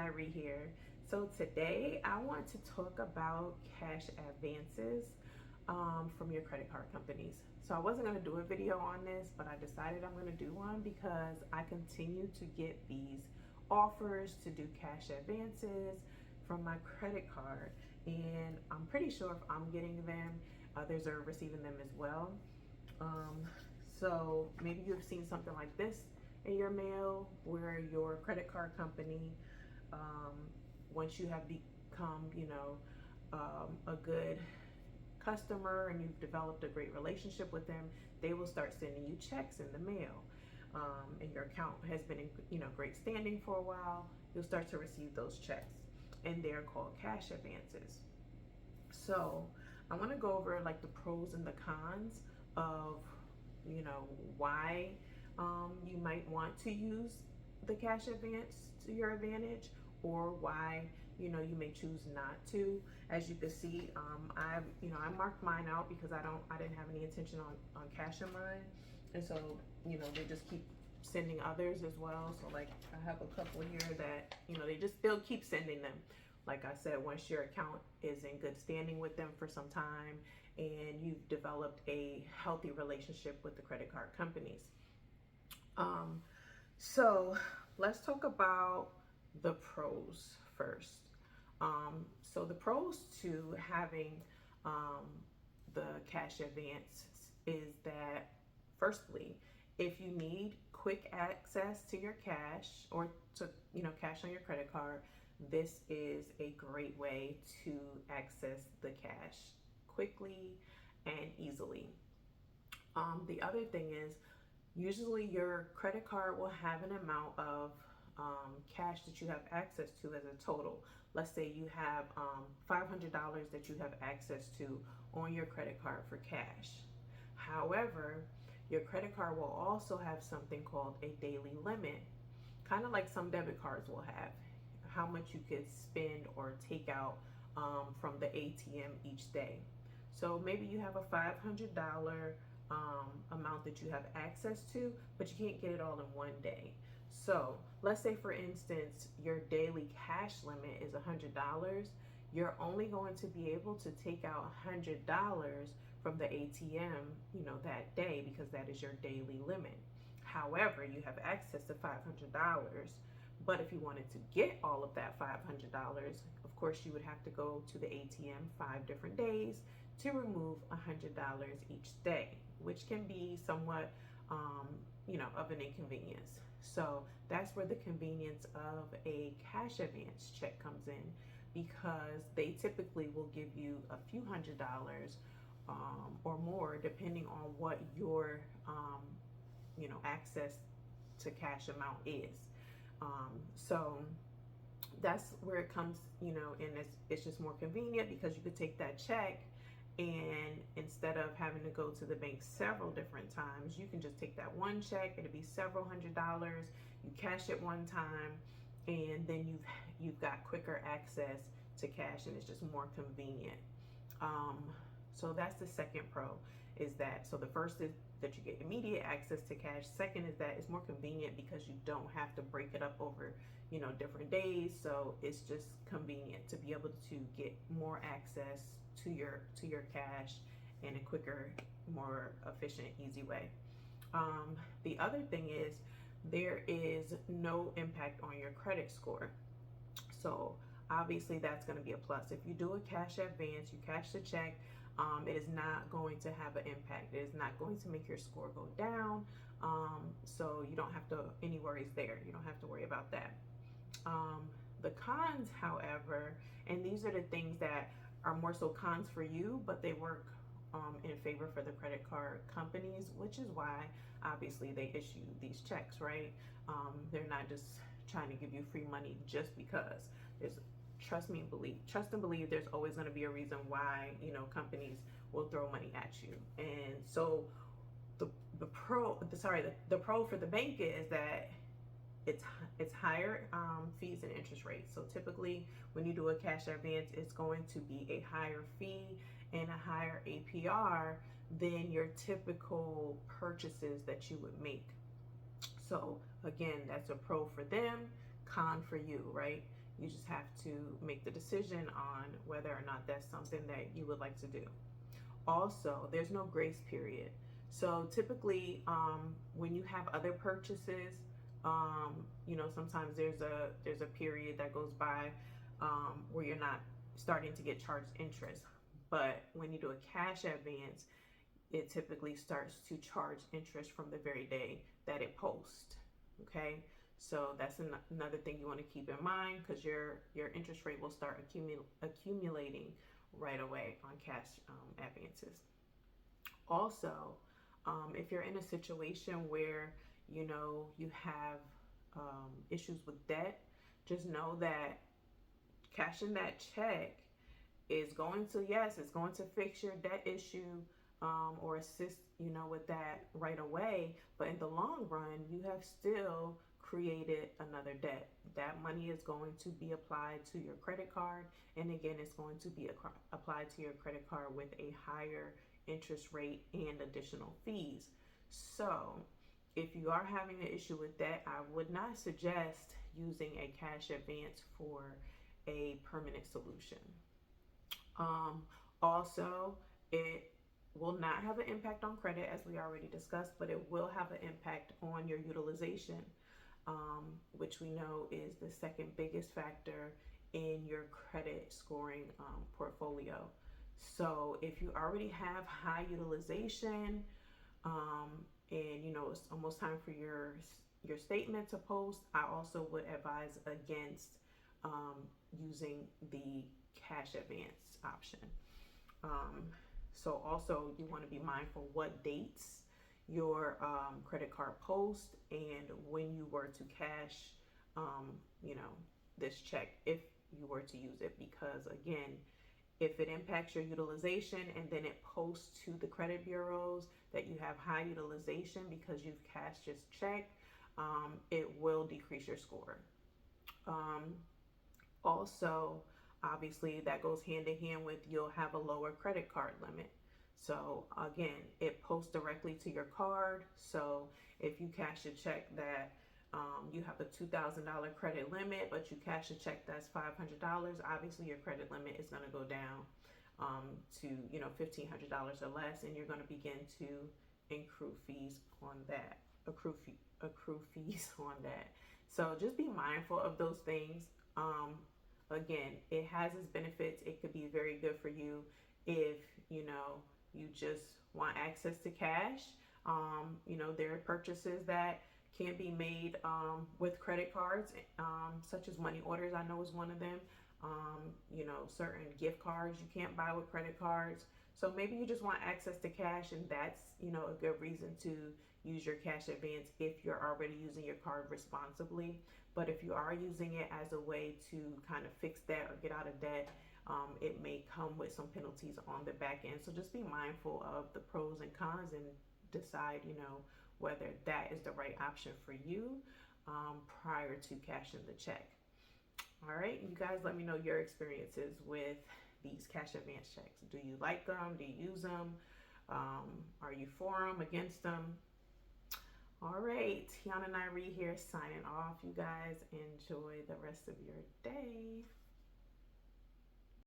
Nyree here. So today I want to talk about cash advances from your credit card companies. So I wasn't going to do a video on this, but I decided I'm going to do one because I continue to get these offers to do cash advances from my credit card, and I'm pretty sure if I'm getting them, others are receiving them as well. So maybe you've seen something like this in your mail where your credit card company, once you have become, a good customer and you've developed a great relationship with them, they will start sending you checks in the mail. And your account has been in, great standing for a while, you'll start to receive those checks, and they're called cash advances. So I want to go over like the pros and the cons of, why you might want to use the cash advance to your advantage, or why you may choose not to. As you can see, I marked mine out because I didn't have any intention on cashing mine, and so they just keep sending others as well. So like I have a couple here that they'll keep sending them. Like I said, once your account is in good standing with them for some time and you've developed a healthy relationship with the credit card companies. So let's talk about the pros first. So the pros to having the cash advance is that, firstly, if you need quick access to your cash or to cash on your credit card, this is a great way to access the cash quickly and easily. The other thing is, usually your credit card will have an amount of cash that you have access to as a total. Let's say you have $500 that you have access to on your credit card for cash. However, your credit card will also have something called a daily limit, kind of like some debit cards will have, how much you could spend or take out from the ATM each day. So maybe you have a $500 amount that you have access to, but you can't get it all in one day. So let's say, for instance, your daily cash limit is $100. You're only going to be able to take out $100 from the ATM, that day, because that is your daily limit. However, you have access to $500. But if you wanted to get all of that $500, of course, you would have to go to the ATM 5 different days to remove $100 each day, which can be somewhat, of an inconvenience. So that's where the convenience of a cash advance check comes in, because they typically will give you a few $100s or more, depending on what your, access to cash amount is. So that's where it comes, and it's just more convenient because you could take that check, and instead of having to go to the bank several different times, you can just take that one check. It'll be several $100s. You cash it one time, and then you've got quicker access to cash, and it's just more convenient. So that's the second pro, is that, so the first is that you get immediate access to cash. Second is that it's more convenient because you don't have to break it up over, different days. So it's just convenient to be able to get more access to your cash in a quicker, more efficient, easy way. The other thing is, there is no impact on your credit score. So obviously that's going to be a plus. If you do a cash advance, you cash the check, it is not going to have an impact. It is not going to make your score go down. So you don't have any worries there. You don't have to worry about that. The cons, however, and these are the things that are more so cons for you, but they work in favor for the credit card companies, which is why obviously they issue these checks, right? They're not just trying to give you free money just because. Trust and believe there's always going to be a reason why companies will throw money at you. And so the pro for the bank is that it's higher fees and interest rates. So typically when you do a cash advance, it's going to be a higher fee and a higher APR than your typical purchases that you would make. So again, that's a pro for them, con for you, right? You just have to make the decision on whether or not that's something that you would like to do. Also, there's no grace period. So typically, when you have other purchases, sometimes there's a period that goes by where you're not starting to get charged interest. But when you do a cash advance, it typically starts to charge interest from the very day that it posts. Okay, so that's another thing you want to keep in mind, because your interest rate will start accumulating right away on cash advances. Also, if you're in a situation where you have issues with debt, just know that cashing that check is going to, yes, it's going to fix your debt issue, or assist with that right away, but in the long run you have still created another debt. That money is going to be applied to your credit card, and again, it's going to be applied to your credit card with a higher interest rate and additional fees. So if you are having an issue with that, I would not suggest using a cash advance for a permanent solution. Also, it will not have an impact on credit, as we already discussed, but it will have an impact on your utilization, which we know is the second biggest factor in your credit scoring portfolio. So if you already have high utilization, and it's almost time for your statement to post, I also would advise against using the cash advance option. So also you want to be mindful what dates your credit card post and when you were to cash this check, if you were to use it, because again, if it impacts your utilization and then it posts to the credit bureaus that you have high utilization because you've cashed this check, it will decrease your score. Also, obviously, that goes hand in hand with you'll have a lower credit card limit. So again, it posts directly to your card. So if you cash a check that you have a $2,000 credit limit, but you cash a check that's $500, obviously your credit limit is going to go down to $1,500 or less, and you're going to begin to accrue fees on that. So just be mindful of those things. Again, it has its benefits. It could be very good for you if you just want access to cash. There are purchases that can be made with credit cards, such as money orders, I know is one of them. Certain gift cards you can't buy with credit cards. So maybe you just want access to cash, and that's a good reason to use your cash advance if you're already using your card responsibly. But if you are using it as a way to kind of fix that or get out of debt, it may come with some penalties on the back end. So just be mindful of the pros and cons and decide, whether that is the right option for you prior to cashing the check. All right, you guys, let me know your experiences with these cash advance checks. Do you like them? Do you use them? Are you for them, against them? All right, Tiana Nyree here signing off. You guys enjoy the rest of your day.